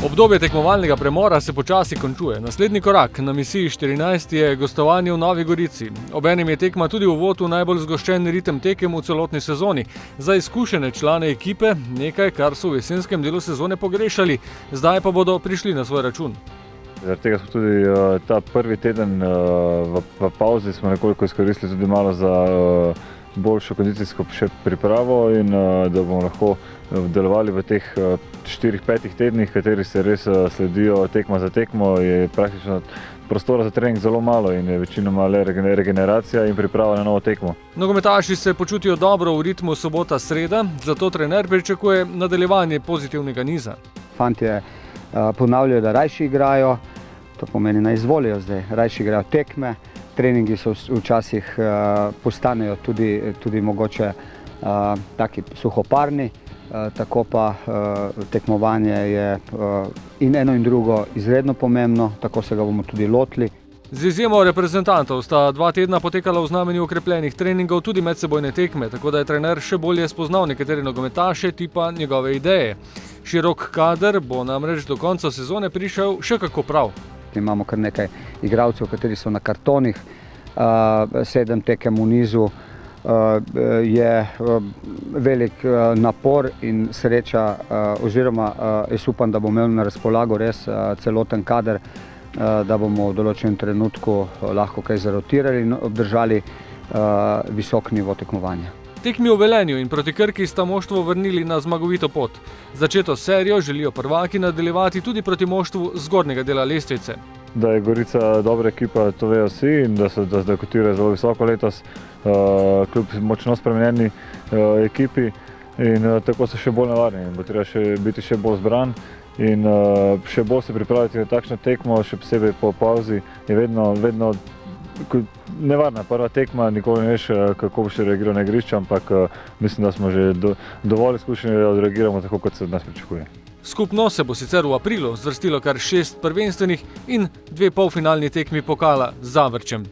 Obdobje tekmovalnega premora se počasi končuje. Naslednji korak na misiji 14 je gostovanje v Novi Gorici. Obenem je tekma tudi uvod v najbolj zgoščen ritem tekem v celotni sezoni. Za izkušene člane ekipe nekaj, kar so v jesenskem delu sezone pogrešali, zdaj pa bodo prišli na svoj račun. Zaradi tega smo tudi ta prvi teden v pauzi smo nekoliko izkoristili tudi malo za boljšo kondicijsko pripravo in da bomo lahko delovali v teh 4-5 tednih, kateri se res sledijo tekma za tekmo, je praktično prostora za trening zelo malo in je večinoma le regeneracija in priprava na novo tekmo. Nogometaši se počutijo dobro v ritmu sobota-sreda, zato trener pričakuje nadaljevanje pozitivnega niza. Fantje ponavljajo, da rajši igrajo, to pomeni, da izvolijo zdaj, rajši igrajo tekme. Treningi so včasih postanejo tudi mogoče taki suhoparni, tako pa tekmovanje je in eno in drugo izredno pomembno, tako se ga bomo tudi lotili. Z izjemo reprezentantov sta 2 tedna potekala v znamenju okrepljenih treningov tudi medsebojne tekme, tako da je trener še bolje spoznal nekatere nogometaše tipa njegove ideje. Širok kader bo namreč do konca sezone prišel še kako prav. Imamo kar nekaj igralcev, kateri so na kartonih, 7 tekem v nizu, je velik napor in sreča, oziroma jaz upam, da bomo imeli na razpolago res celoten kader, da bomo v določenem trenutku lahko kaj zarotirali in obdržali visok nivo tekmovanja. Tekmi v Velenju in proti Krki sta moštvo vrnili na zmagovito pot. Začeto serijo želijo prvaki nadaljevati tudi proti moštvu zgornjega dela lestvice. Da je Gorica dobra ekipa, to vejo vsi in da kotirajo zelo visoko letos, kljub močno spremenjeni ekipi in tako so še bolj nevarni in bo treba biti še bolj zbran in še bolj se pripraviti na takšno tekmo, še posebej po pauzi je vedno nevarna prva tekma, nikoli ne veš, kako boš reagiral na igrišču, ampak mislim, da smo že dovolj izkušeni, da odreagiramo tako, kot se od nas pričakuje. Skupno se bo sicer v aprilu zvrstilo kar 6 prvenstvenih in 2 polfinalni tekmi pokala z Zavrčem.